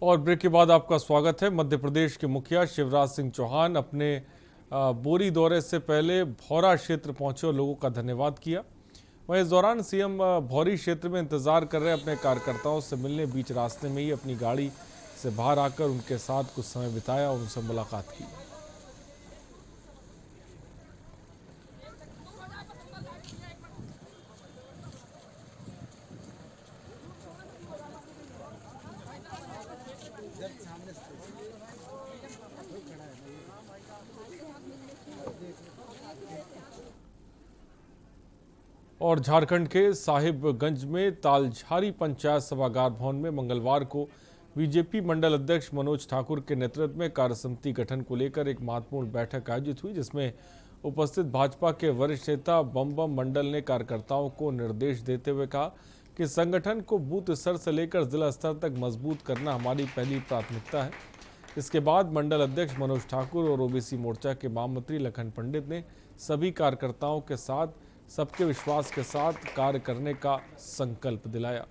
और ब्रेक के बाद आपका स्वागत है। मध्य प्रदेश के मुखिया शिवराज सिंह चौहान अपने बोरी दौरे से पहले भौरा क्षेत्र पहुंचे और लोगों का धन्यवाद किया। वहीं इस दौरान सीएम भौरी क्षेत्र में इंतजार कर रहे अपने कार्यकर्ताओं से मिलने बीच रास्ते में ही अपनी गाड़ी से बाहर आकर उनके साथ कुछ समय बिताया और उनसे मुलाकात की। और झारखंड के साहिबगंज में तालझारी पंचायत सभागार भवन में मंगलवार को बीजेपी मंडल अध्यक्ष मनोज ठाकुर के नेतृत्व में कार्यसमिति गठन को लेकर एक महत्वपूर्ण बैठक आयोजित हुई, जिसमें उपस्थित भाजपा के वरिष्ठ नेता बम मंडल ने कार्यकर्ताओं को निर्देश देते हुए कहा कि संगठन को बूथ स्तर से लेकर जिला स्तर तक मजबूत करना हमारी पहली प्राथमिकता है। इसके बाद मंडल अध्यक्ष मनोज ठाकुर और ओबीसी मोर्चा के महामंत्री लखन पंडित ने सभी कार्यकर्ताओं के साथ सबके विश्वास के साथ कार्य करने का संकल्प दिलाया।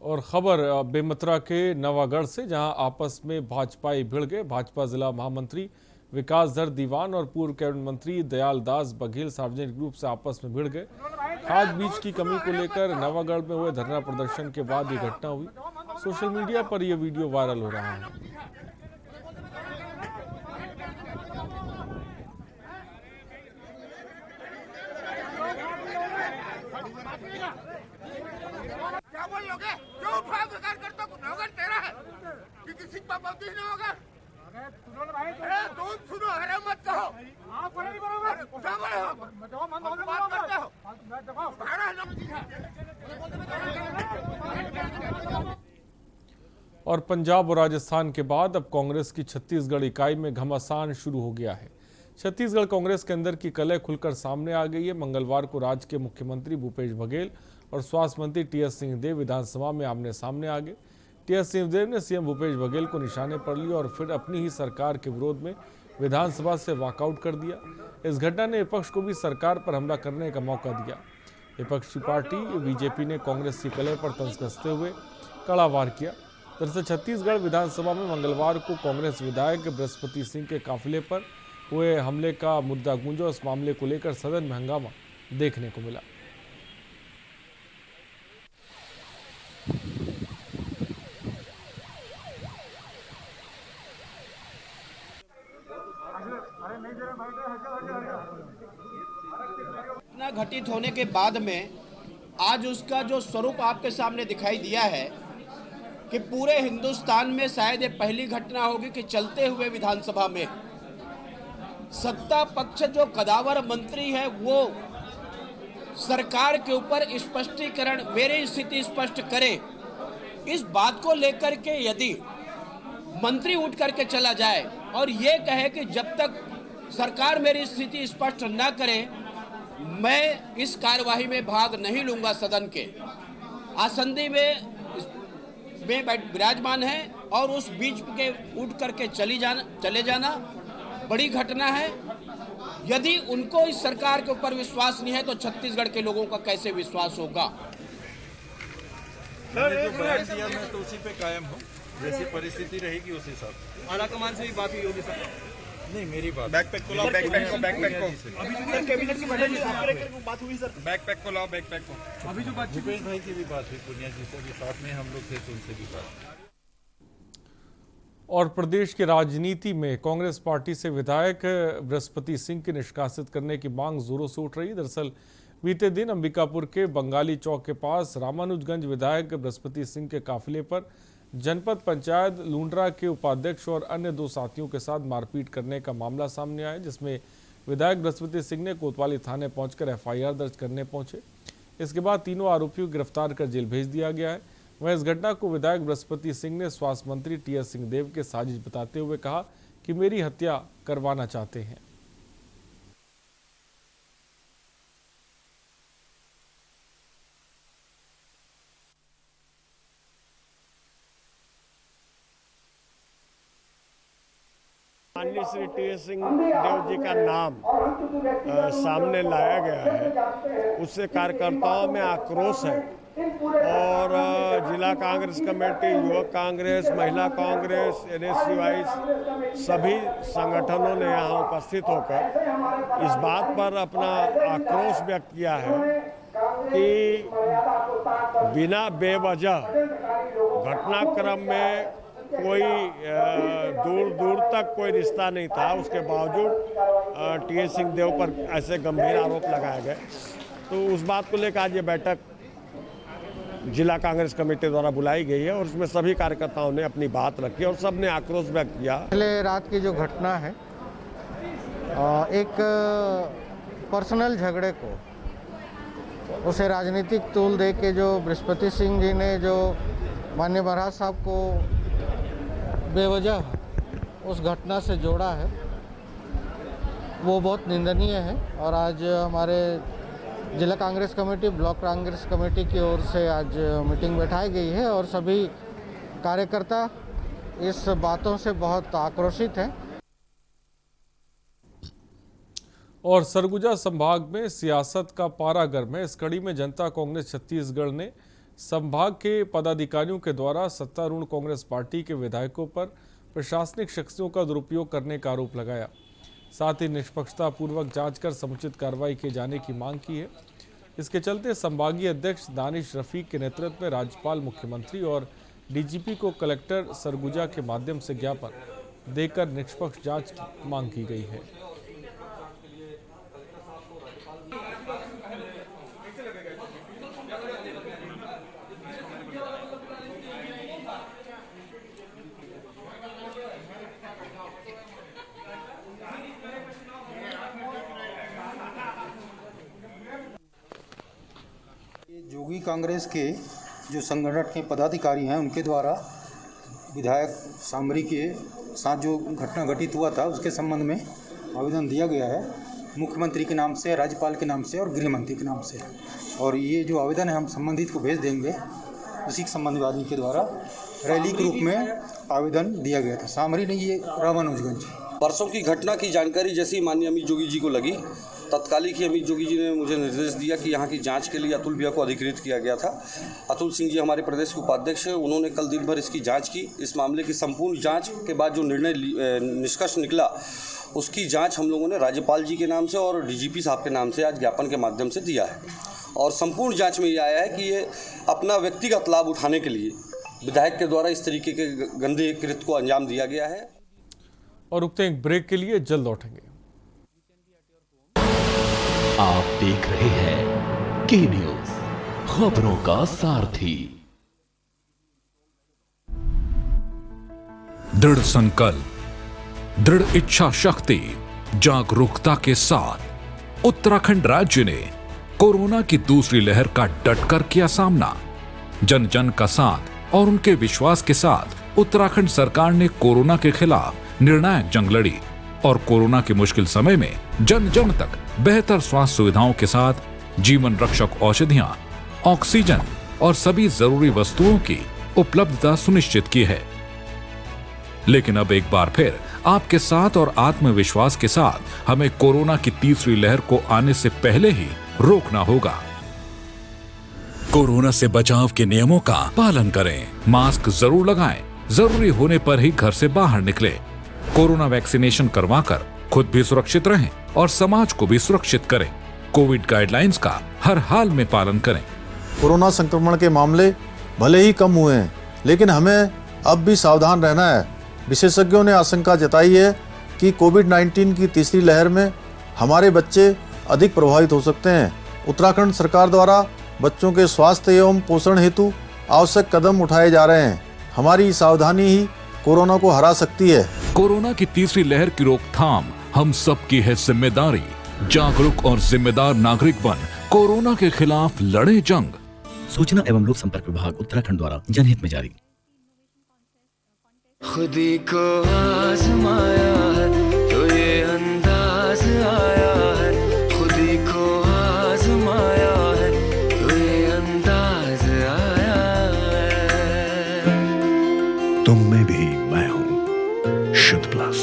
और खबर बेमतरा के नवागढ़ से, जहां आपस में भाजपाई भिड़ गए। भाजपा जिला महामंत्री विकासधर दीवान और पूर्व कैबिनेट मंत्री दयाल दास बघेल सार्वजनिक रूप से आपस में भिड़ गए। खाद बीज की कमी को लेकर नवागढ़ में हुए धरना प्रदर्शन के बाद ये घटना हुई। सोशल मीडिया पर यह वीडियो वायरल हो रहा है। क्या बोल लोगे? क्यों उठाओ बेकार करता कुछ होगा तेरा है कि किसी का पापा नहीं होगा। अरे तुम सुनो, अरे मत कहो। आप बड़े नहीं बरोबर। क्या बड़े हो? बात करते हो। भाड़ा है ना। और पंजाब और राजस्थान के बाद अब कांग्रेस की छत्तीसगढ़ इकाई में घमासान शुरू हो गया है। छत्तीसगढ़ कांग्रेस के अंदर की कलह खुलकर सामने आ गई है। मंगलवार को राज्य के मुख्यमंत्री भूपेश बघेल और स्वास्थ्य मंत्री टीएस सिंहदेव विधानसभा में आमने सामने आ गए। टीएस सिंहदेव ने सीएम भूपेश बघेल को निशाने पर लिया और फिर अपनी ही सरकार के विरोध में विधानसभा से वॉकआउट कर दिया। इस घटना ने विपक्ष को भी सरकार पर हमला करने का मौका दिया। विपक्षी पार्टी बीजेपी ने कांग्रेस की कलह पर तंज कसते हुए कड़ा वार किया। दरअसल छत्तीसगढ़ विधानसभा में मंगलवार को कांग्रेस विधायक बृहस्पति सिंह के काफिले पर हुए हमले का मुद्दा गूंजा। इस मामले को लेकर सदन में हंगामा देखने को मिला। घटना घटित होने के बाद में आज उसका जो स्वरूप आपके सामने दिखाई दिया है कि पूरे हिंदुस्तान में शायद ये पहली घटना होगी कि चलते हुए विधानसभा में सत्ता पक्ष जो कदावर मंत्री है वो सरकार के ऊपर स्पष्टीकरण, मेरी स्थिति स्पष्ट करे। इस बात को लेकर के यदि मंत्री उठ करके चला जाए और ये कहे कि जब तक सरकार मेरी स्थिति स्पष्ट न करे मैं इस कार्यवाही में भाग नहीं लूंगा, सदन के आसंदी में विराजमान है और उस बीच के उठ करके चले जाना बड़ी घटना है। यदि उनको इस सरकार के ऊपर विश्वास नहीं है तो छत्तीसगढ़ के लोगों का कैसे विश्वास होगा। मैंने जो बयान दिया मैं तो उसी पे कायम हूँ, जैसी परिस्थिति रहेगी उस हिसाब से। आला कमान से भी बात हुई होगी सर? नहीं, मेरी बात बैकपैक को लाओ, बैकपैक को अभी सर कैबिनेट की बैठक में साफ लेकर बात हुई सर? बैकपैक को लाओ, बैकपैक को। अभी जो बात भूपेश भाई की भी बात हुई, पुनिया जी से भी साथ में हम लोग थे तो उनसे भी बात। और प्रदेश की राजनीति में कांग्रेस पार्टी से विधायक बृहस्पति सिंह के निष्कासित करने की मांग जोरों से उठ रही है। दरअसल बीते दिन अंबिकापुर के बंगाली चौक के पास रामानुजगंज विधायक बृहस्पति सिंह के काफिले पर जनपद पंचायत लूंड्रा के उपाध्यक्ष और अन्य 2 साथियों के साथ मारपीट करने का मामला सामने आया, जिसमें विधायक बृहस्पति सिंह ने कोतवाली थाने पहुंचकर एफआईआर दर्ज करने पहुंचे। इसके बाद तीनों आरोपियों को गिरफ्तार कर जेल भेज दिया गया है। वहीं इस घटना को विधायक बृहस्पति सिंह ने स्वास्थ्य मंत्री टीएस सिंहदेव के साजिश बताते हुए कहा कि मेरी हत्या करवाना चाहते हैं। माननीय श्री टी.एस. सिंहदेव जी का नाम सामने लाया गया है, उससे कार्यकर्ताओं में आक्रोश है और जिला कांग्रेस कमेटी, युवक कांग्रेस, महिला कांग्रेस, NSUI सभी संगठनों ने यहाँ उपस्थित होकर इस बात पर अपना आक्रोश व्यक्त किया है कि बिना बेवजह घटनाक्रम में कोई दूर दूर तक कोई रिश्ता नहीं था, उसके बावजूद टी.एस. सिंहदेव पर ऐसे गंभीर आरोप लगाए गए। तो उस बात को लेकर आज ये बैठक जिला कांग्रेस कमेटी द्वारा बुलाई गई है और उसमें सभी कार्यकर्ताओं ने अपनी बात रखी और सब ने आक्रोश व्यक्त किया। पहले रात की जो घटना है, एक पर्सनल झगड़े को उसे राजनीतिक तूल दे के जो बृहस्पति सिंह जी ने जो माननीय महाराज साहब को बेवजह उस घटना से जोड़ा है, वो बहुत निंदनीय है। और आज हमारे जिला Congress committee, block Congress committee की ओर से आज मीटिंग बैठाई गई है और सभी कार्यकर्ता इस बातों से बहुत आक्रोशित हैं। और सरगुजा संभाग में सियासत का पारा गर्म है। इस कड़ी में जनता कांग्रेस छत्तीसगढ़ ने संभाग के पदाधिकारियों के द्वारा सत्तारूढ़ कांग्रेस पार्टी के विधायकों पर प्रशासनिक शक्तियों का दुरुपयोग करने का आरोप लगाया। साथ ही निष्पक्षता पूर्वक जांच कर समुचित कार्रवाई किए जाने की मांग की है। इसके चलते संभागीय अध्यक्ष दानिश रफीक के नेतृत्व में राज्यपाल, मुख्यमंत्री और डीजीपी को कलेक्टर सरगुजा के माध्यम से ज्ञापन देकर निष्पक्ष जांच की मांग की गई है। जोगी कांग्रेस के जो संगठन के पदाधिकारी हैं, उनके द्वारा विधायक सामरी के साथ जो घटना घटित हुआ था उसके संबंध में आवेदन दिया गया है मुख्यमंत्री के नाम से, राज्यपाल के नाम से और गृह मंत्री के नाम से। और ये जो आवेदन है हम संबंधित को भेज देंगे। उसी के संबंधित आदमी के द्वारा रैली के रूप में आवेदन दिया गया था। सामरी ने ये रामानुजगंज परसों की घटना की जानकारी जैसी माननीय अमित जोगी जी को लगी, तत्कालिक ही अमित जोगी जी ने मुझे निर्देश दिया कि यहाँ की जांच के लिए अतुल भैया को अधिकृत किया गया था। अतुल सिंह जी हमारे प्रदेश के उपाध्यक्ष हैं, उन्होंने कल दिन भर इसकी जांच की। इस मामले की संपूर्ण जांच के बाद जो निर्णय निष्कर्ष निकला, उसकी जांच हम लोगों ने राज्यपाल जी के नाम से और डीजीपी साहब के नाम से आज ज्ञापन के माध्यम से दिया है। और संपूर्ण जाँच में ये आया है कि ये अपना व्यक्तिगत लाभ उठाने के लिए विधायक के द्वारा इस तरीके के गंदे कृत्य को अंजाम दिया गया है। और रुकते हैं एक ब्रेक के लिए, जल्द लौटेंगे। आप देख रहे हैं के न्यूज, खबरों का सारथी। दृढ़ संकल्प, दृढ़ इच्छा शक्ति, जागरूकता के साथ उत्तराखंड राज्य ने कोरोना की दूसरी लहर का डटकर किया सामना। जन जन का साथ और उनके विश्वास के साथ उत्तराखंड सरकार ने कोरोना के खिलाफ निर्णायक जंग लड़ी और कोरोना के मुश्किल समय में जन जन तक बेहतर स्वास्थ्य सुविधाओं के साथ जीवन रक्षक औषधियां, ऑक्सीजन और सभी जरूरी वस्तुओं की उपलब्धता सुनिश्चित की है। लेकिन अब एक बार फिर आपके साथ और आत्मविश्वास के साथ हमें कोरोना की तीसरी लहर को आने से पहले ही रोकना होगा। कोरोना से बचाव के नियमों का पालन करें, मास्क जरूर लगाएं, जरूरी होने पर ही घर से बाहर निकले, कोरोना वैक्सीनेशन करवाकर खुद भी सुरक्षित रहें और समाज को भी सुरक्षित करें। कोविड गाइडलाइंस का हर हाल में पालन करें। कोरोना संक्रमण के मामले भले ही कम हुए हैं, लेकिन हमें अब भी सावधान रहना है। विशेषज्ञों ने आशंका जताई है कि कोविड-19 की तीसरी लहर में हमारे बच्चे अधिक प्रभावित हो सकते हैं। उत्तराखंड सरकार द्वारा बच्चों के स्वास्थ्य एवं पोषण हेतु आवश्यक कदम उठाए जा रहे हैं। हमारी सावधानी ही कोरोना को हरा सकती है। कोरोना की तीसरी लहर की रोकथाम हम सबकी है जिम्मेदारी। जागरूक और जिम्मेदार नागरिक बन कोरोना के खिलाफ लड़े जंग। सूचना एवं लोक संपर्क विभाग उत्तराखंड द्वारा जनहित में जारी। खुदी को आजमाया है तो ये अंदाज आया है, खुदी को आजमाया है तो ये अंदाज आया है। तुम में भी मैं हूँ शुद्ध प्लस।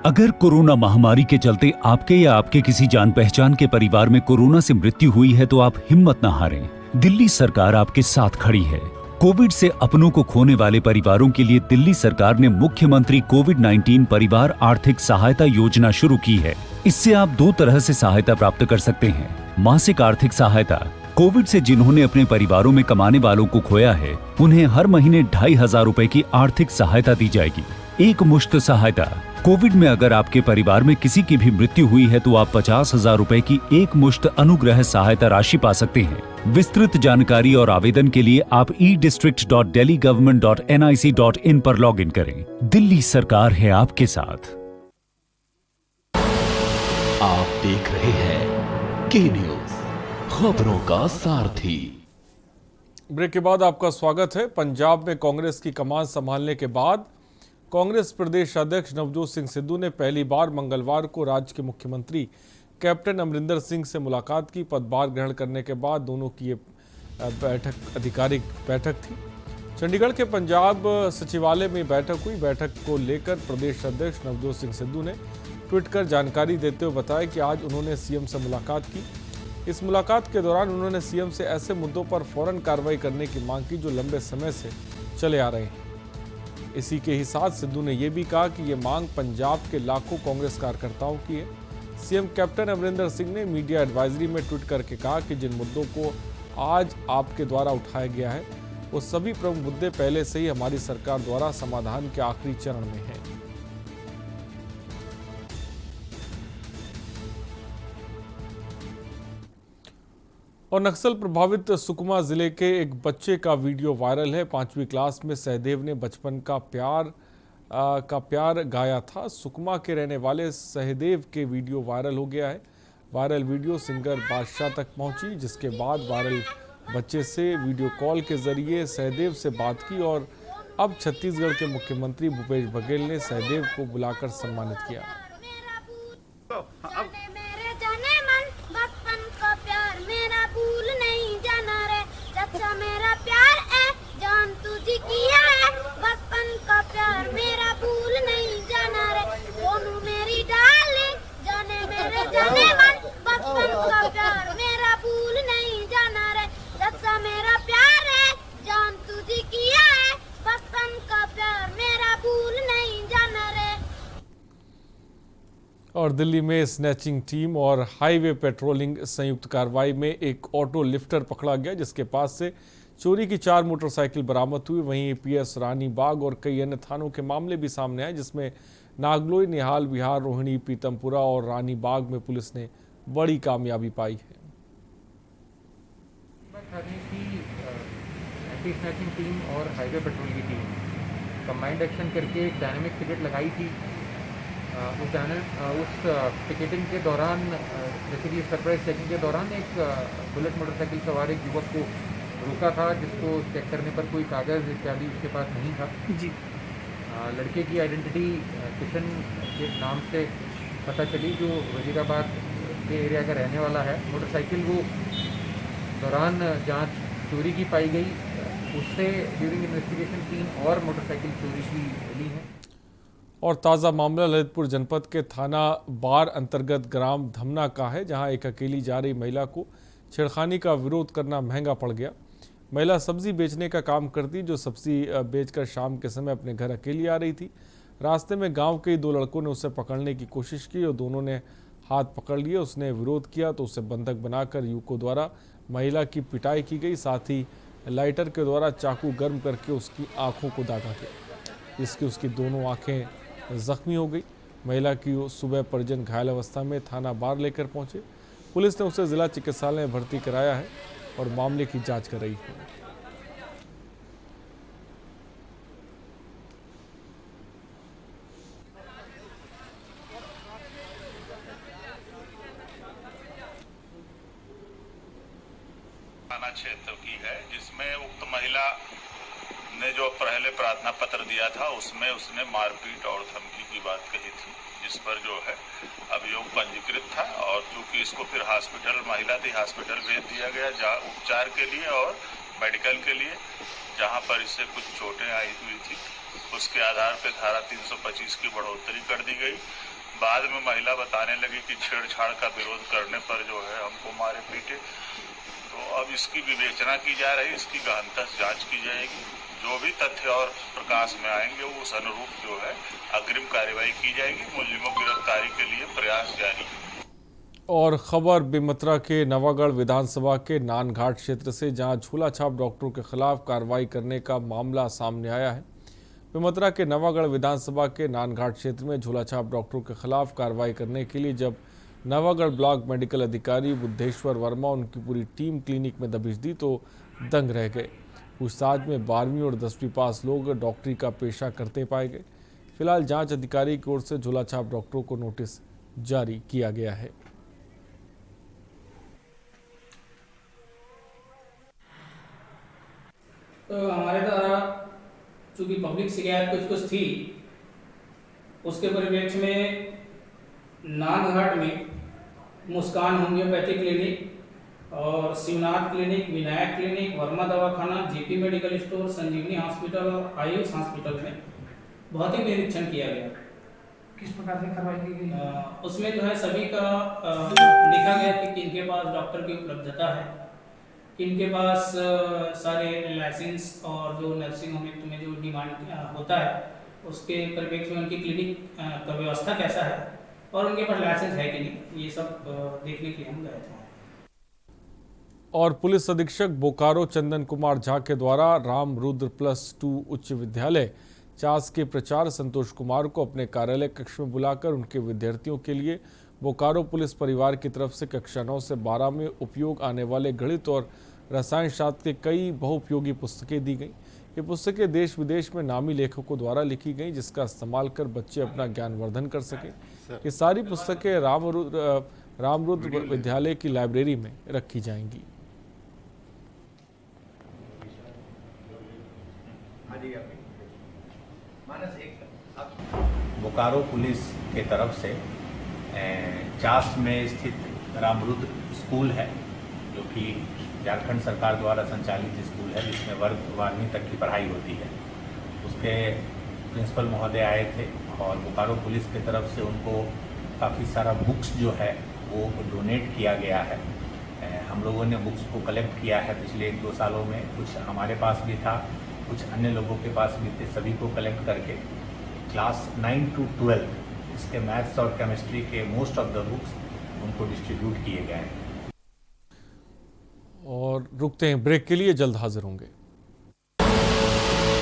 अगर कोरोना महामारी के चलते आपके या आपके किसी जान पहचान के परिवार में कोरोना से मृत्यु हुई है तो आप हिम्मत न हारें। दिल्ली सरकार आपके साथ खड़ी है। कोविड से अपनों को खोने वाले परिवारों के लिए दिल्ली सरकार ने मुख्यमंत्री कोविड-19 परिवार आर्थिक सहायता योजना शुरू की है। इससे आप 2 तरह से सहायता प्राप्त कर सकते हैं। मासिक आर्थिक सहायता। कोविड से जिन्होंने अपने परिवारों में कमाने वालों को खोया है, उन्हें हर महीने 2,500 रुपए की आर्थिक सहायता दी जाएगी। एक मुश्त सहायता। कोविड में अगर आपके परिवार में किसी की भी मृत्यु हुई है तो आप 50,000 रुपए की एक मुश्त अनुग्रह सहायता राशि पा सकते हैं। विस्तृत जानकारी और आवेदन के लिए आप e-district.delhigovernment.nic.in पर लॉगिन करें। दिल्ली सरकार है आपके साथ। आप देख रहे हैं के न्यूज, खबरों का सारथी। ब्रेक के बाद आपका स्वागत है। पंजाब में कांग्रेस की कमान संभालने के बाद कांग्रेस प्रदेश अध्यक्ष नवजोत सिंह सिद्धू ने पहली बार मंगलवार को राज्य के मुख्यमंत्री कैप्टन अमरिंदर सिंह से मुलाकात की। पदभार ग्रहण करने के बाद दोनों की ये आधिकारिक बैठक थी। चंडीगढ़ के पंजाब सचिवालय में बैठक हुई। बैठक को लेकर प्रदेश अध्यक्ष नवजोत सिंह सिद्धू ने ट्वीट कर जानकारी देते हुए बताया कि आज उन्होंने सीएम से मुलाकात की। इस मुलाकात के दौरान उन्होंने सीएम से ऐसे मुद्दों पर फौरन कार्रवाई करने की मांग की जो लंबे समय से चले आ रहे हैं। इसी के ही साथ सिद्धू ने यह भी कहा कि ये मांग पंजाब के लाखों कांग्रेस कार्यकर्ताओं की है। सीएम कैप्टन अमरिंदर सिंह ने मीडिया एडवाइजरी में ट्वीट करके कहा कि जिन मुद्दों को आज आपके द्वारा उठाया गया है वो सभी प्रमुख मुद्दे पहले से ही हमारी सरकार द्वारा समाधान के आखिरी चरण में हैं। और नक्सल प्रभावित सुकमा जिले के एक बच्चे का वीडियो वायरल है। 5वीं क्लास में सहदेव ने बचपन का प्यार गाया था। सुकमा के रहने वाले सहदेव के वीडियो वायरल हो गया है। वायरल वीडियो सिंगर बादशाह तक पहुंची, जिसके बाद वायरल बच्चे से वीडियो कॉल के जरिए सहदेव से बात की और अब छत्तीसगढ़ के मुख्यमंत्री भूपेश बघेल ने सहदेव को बुलाकर सम्मानित किया। मेरा प्यार है जान तुझे किया है, बचपन का प्यार मेरा भूल नहीं जाना रे, सोनू मेरी डार्लिंग जाने मेरे जाने मन, बचपन का प्यार मेरा भूल नहीं जाना रे, सच्चा मेरा प्यार है जान तुझे किया है, बचपन का प्यार मेरा भूल नहीं जाना रे। और दिल्ली में स्नैचिंग टीम और हाईवे पेट्रोलिंग संयुक्त कार्रवाई में एक ऑटो लिफ्टर पकड़ा गया, जिसके पास से चोरी की 4 मोटरसाइकिल बरामद हुई। वहीं पीएस रानी बाग और कई अन्य थानों के मामले भी सामने आए, जिसमें नागलोई, निहाल विहार, रोहिणी, पीतमपुरा और रानी बाग में पुलिस ने बड़ी कामयाबी पाई है। एंटी स्नैचिंग टीम और हाईवे पेट्रोल की टीम कंबाइंड एक्शन करके एक डायनामिक टिकट लगाई थी। उस टिकटिंग के दौरान, बेसिकली सरप्राइज चेकिंग के दौरान, एक बुलेट मोटरसाइकिल सवार एक युवक को रोका था, जिसको चेक करने पर कोई कागज़ इत्यादि उसके पास नहीं था जी। लड़के की आइडेंटिटी किशन के नाम से पता चली, जो वजीराबाद के एरिया का रहने वाला है। मोटरसाइकिल वो दौरान जांच चोरी की पाई गई, उससे ड्यूरिंग इन्वेस्टिगेशन 3 और मोटरसाइकिल चोरी की मिली है। और ताज़ा मामला ललितपुर जनपद के थाना बार अंतर्गत ग्राम धमना का है, जहां एक अकेली जा रही महिला को छेड़खानी का विरोध करना महंगा पड़ गया। महिला सब्जी बेचने का काम करती, जो सब्जी बेचकर शाम के समय अपने घर अकेली आ रही थी। रास्ते में गांव के 2 लड़कों ने उसे पकड़ने की कोशिश की और दोनों ने हाथ पकड़ लिए। उसने विरोध किया तो उसे बंधक बनाकर युवकों द्वारा महिला की पिटाई की गई। साथ ही लाइटर के द्वारा चाकू गर्म करके उसकी आँखों को दागा गया, जिसकी उसकी दोनों आँखें जख्मी हो गई। महिला की सुबह परिजन घायल अवस्था में थाना बार लेकर पहुंचे। पुलिस ने उसे जिला चिकित्सालय में भर्ती कराया है और मामले की जांच कर रही है। थाना क्षेत्र की है, जिसमें उक्त महिला ने जो पहले प्रार्थना पत्र दिया था उसमें उसने मारपीट और धमकी की बात कही थी, जिस पर जो है अभियोग पंजीकृत था और चूंकि इसको फिर हॉस्पिटल, महिला थी, हॉस्पिटल भेज दिया गया जहाँ उपचार के लिए और मेडिकल के लिए, जहां पर इससे कुछ चोटें आई हुई थी। उसके आधार पर धारा 325 की बढ़ोतरी कर दी गई बाद में महिला बताने लगी कि छेड़छाड़ का विरोध करने पर जो है हमको मारे पीटे। तो अब इसकी विवेचना की जा रही, इसकी गहनता से जांच की जाएगी। जो भी तथ्य और प्रकाश में आएंगे उस अनुरूप जो है अग्रिम कार्रवाई की जाएगी। मुलजिमों की गिरफ्तारी के लिए प्रयास जारी है। और खबर बेमेतरा के नवागढ़ विधानसभा के नानघाट क्षेत्र से, जहां झोला छाप डॉक्टरों के खिलाफ कार्रवाई करने का मामला सामने आया है। बेमेतरा के नवागढ़ विधानसभा के नानघाट क्षेत्र में झोला छाप डॉक्टरों के खिलाफ कार्रवाई करने के लिए जब नवागढ़ ब्लॉक मेडिकल अधिकारी बुद्धेश्वर वर्मा उनकी पूरी टीम क्लिनिक में दबिश दी तो दंग रह गए। पूछताछ में 12वीं और 10वीं पास लोग डॉक्टरी का पेशा करते पाए गए। फिलहाल जांच अधिकारी की ओर से झोला छाप डॉक्टरों को नोटिस जारी किया गया है। तो हमारे द्वारा चूँकि पब्लिक शिकायत कुछ थी, उसके परिप्रेक्ष्य में नानघाट में मुस्कान होम्योपैथी क्लिनिक और शिवनाथ क्लिनिक, विनायक क्लिनिक, वर्मा दवाखाना, जेपी मेडिकल स्टोर, संजीवनी हॉस्पिटल और आयुष हॉस्पिटल में भौतिक निरीक्षण किया गया। किस प्रकार से कार्रवाई की गई? उसमें जो है सभी का लिखा गया कि किनके पास डॉक्टर की उपलब्धता है, इनके पास सारे लाइसेंस और जो नर्सिंग होम एक्ट में जो डिमांड होता है उसके परिप्रेक्ष्य में उनकी क्लिनिक का व्यवस्था कैसा है और उनके पास लाइसेंस है कि नहीं, ये सब देखने के लिए हम गए थे। और पुलिस अधीक्षक बोकारो चंदन कुमार झा के द्वारा रामरुद्र +2 उच्च विद्यालय चास के प्राचार्य संतोष कुमार को अपने कार्यालय कक्ष में बुलाकर उनके विद्यार्थियों के लिए बोकारो पुलिस परिवार की तरफ से कक्षा 9 से 12 में उपयोग आने वाले गणित और रसायन शास्त्र के कई बहुउपयोगी पुस्तकें दी गई। ये पुस्तकें देश विदेश में नामी लेखकों द्वारा लिखी गई, जिसका इस्तेमाल कर बच्चे अपना ज्ञानवर्धन कर सकें। ये सारी पुस्तकें रामरुद्र विद्यालय की लाइब्रेरी में रखी जाएंगी। बोकारो पुलिस के तरफ से चास में स्थित रामरुद्र स्कूल है, जो कि झारखंड सरकार द्वारा संचालित स्कूल है, जिसमें वर्ग 12वीं तक की पढ़ाई होती है। उसके प्रिंसिपल महोदय आए थे और बोकारो पुलिस की तरफ से उनको काफ़ी सारा बुक्स जो है वो डोनेट किया गया है। हम लोगों ने बुक्स को कलेक्ट किया है पिछले 1-2 सालों में। कुछ हमारे पास भी था, कुछ अन्य लोगों के पास भी थे। सभी को कलेक्ट करके क्लास 9 to 12 इसके मैथ्स और केमिस्ट्री के मोस्ट ऑफ द बुक्स उनको डिस्ट्रीब्यूट किए गए हैं। और रुकते हैं ब्रेक के लिए, जल्द हाजिर होंगे।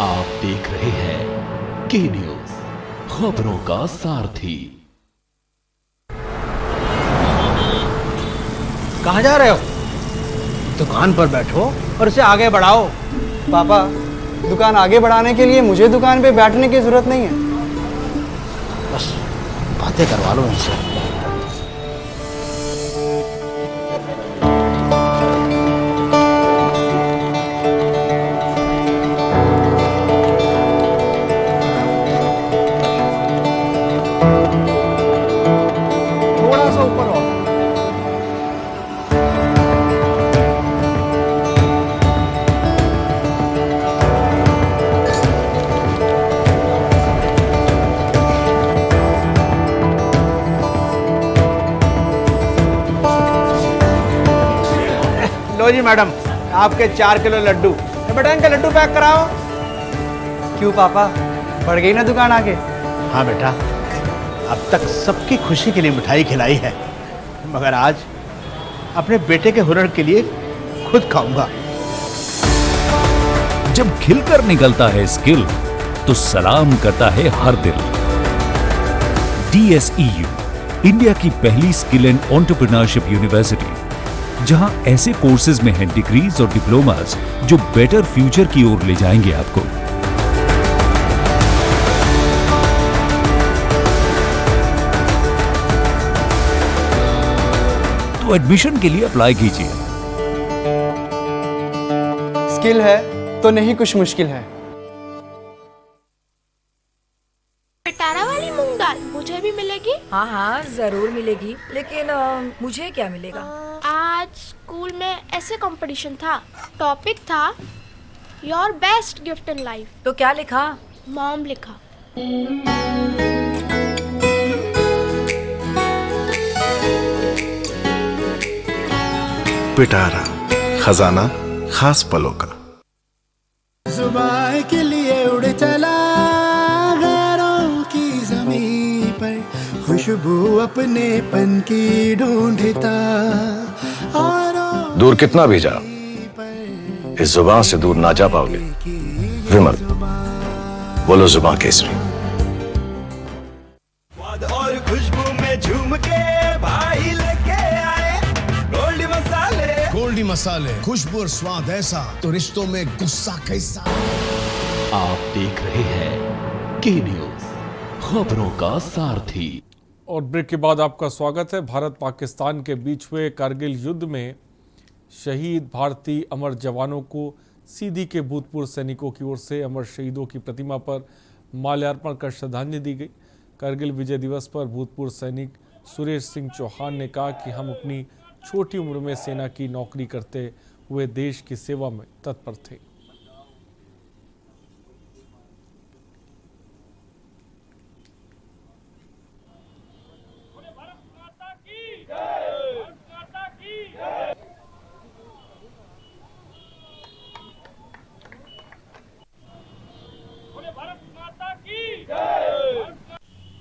आप देख रहे हैं के न्यूज़, खबरों का सारथी। कहाँ जा रहे हो? दुकान पर बैठो और इसे आगे बढ़ाओ। पापा, दुकान आगे बढ़ाने के लिए मुझे दुकान पे बैठने की जरूरत नहीं है। बस बातें करवा लो इनसे। थोड़ा सा ऊपर आओ। लो जी मैडम, आपके 4 किलो लड्डू। बेटा इनका लड्डू पैक कराओ। क्यों पापा, बढ़ गई ना दुकान आगे? हाँ बेटा, अब तक सबकी खुशी के लिए मिठाई खिलाई है, मगर आज अपने बेटे के हुनर के लिए खुद खाऊंगा। जब खिलकर निकलता है स्किल तो सलाम करता है हर दिल। DSEU, इंडिया की पहली स्किल एंड एंटरप्रेन्योरशिप यूनिवर्सिटी, जहां ऐसे कोर्सेज में हैं डिग्रीज और डिप्लोमास जो बेटर फ्यूचर की ओर ले जाएंगे आपको। तो एडमिशन के लिए अप्लाई कीजिए। स्किल है तो नहीं कुछ मुश्किल है। पिटारा वाली मूंग दाल मुझे भी मिलेगी? हाँ हाँ जरूर मिलेगी, लेकिन मुझे क्या मिलेगा? आज स्कूल में ऐसे कंपटीशन था, टॉपिक था your best gift in life. तो क्या लिखा? मॉम लिखा। पिटारा, खजाना खास पलों का। जुबान के लिए उड़ चला गैरों की ज़मीं पर, खुशबू अपने पन की ढूंढता और दूर कितना भी जा, इस जुबान से दूर ना जा पाओगे। विमल, बोलो जुबान केसरी। और खुशबू में झूम के भाई लेके आए गोल्डी मसाले। गोल्डी मसाले, खुशबू और स्वाद ऐसा तो रिश्तों में गुस्सा कैसा। आप देख रहे हैं के न्यूज, खबरों का सारथी। और ब्रेक के बाद आपका स्वागत है। भारत पाकिस्तान के बीच हुए कारगिल युद्ध में शहीद भारतीय अमर जवानों को सीधी के भूतपूर्व सैनिकों की ओर से अमर शहीदों की प्रतिमा पर माल्यार्पण कर श्रद्धांजलि दी गई। कारगिल विजय दिवस पर भूतपूर्व सैनिक सुरेश सिंह चौहान ने कहा कि हम अपनी छोटी उम्र में सेना की नौकरी करते हुए देश की सेवा में तत्पर थे।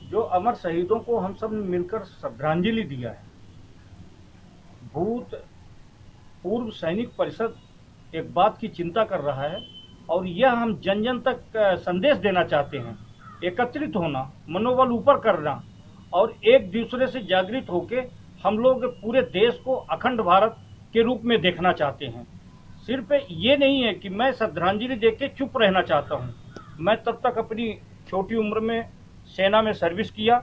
जो अमर शहीदों को हम सब मिलकर श्रद्धांजलि दिया है, पूर्व सैनिक परिषद एक बात की चिंता कर रहा है और यह हम जन जन तक संदेश देना चाहते हैं। एकत्रित होना, मनोबल ऊपर करना और एक दूसरे से जागृत होके हम लोग पूरे देश को अखंड भारत के रूप में देखना चाहते हैं। सिर्फ ये नहीं है कि मैं श्रद्धांजलि देके चुप रहना चाहता हूँ। मैं तब तक अपनी छोटी उम्र में सेना में सर्विस किया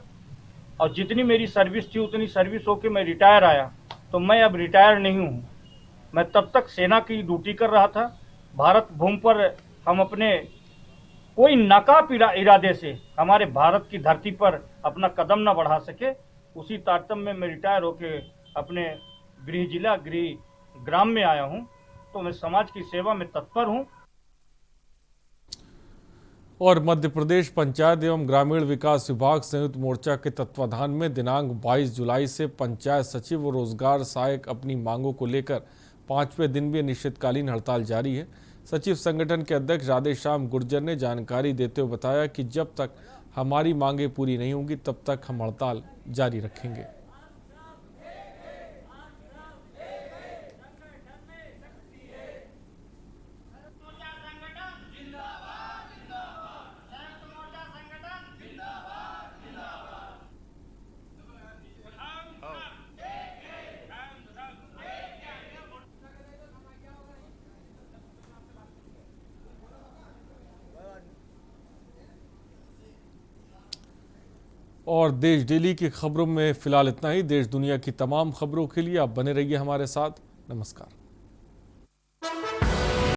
और जितनी मेरी सर्विस थी उतनी सर्विस होके मैं रिटायर आया, तो मैं अब रिटायर नहीं हूँ। मैं तब तक सेना की ड्यूटी कर रहा था। भारत भूमि पर हम अपने कोई नाकाब इरादे से हमारे भारत की धरती पर अपना कदम न बढ़ा सके, उसी तारतम्य में मैं रिटायर होके अपने गृह जिला गृह ग्राम में आया हूँ। तो मैं समाज की सेवा में तत्पर हूँ। और मध्य प्रदेश पंचायत एवं ग्रामीण विकास विभाग संयुक्त मोर्चा के तत्वाधान में दिनांक 22 जुलाई से पंचायत सचिव और रोजगार सहायक अपनी मांगों को लेकर 5वें दिन भी अनिश्चितकालीन हड़ताल जारी है। सचिव संगठन के अध्यक्ष राधेश्याम गुर्जर ने जानकारी देते हुए बताया कि जब तक हमारी मांगें पूरी नहीं होंगी तब तक हम हड़ताल जारी रखेंगे। और देश डेली की खबरों में फिलहाल इतना ही। देश दुनिया की तमाम खबरों के लिए आप बने रहिए हमारे साथ। नमस्कार।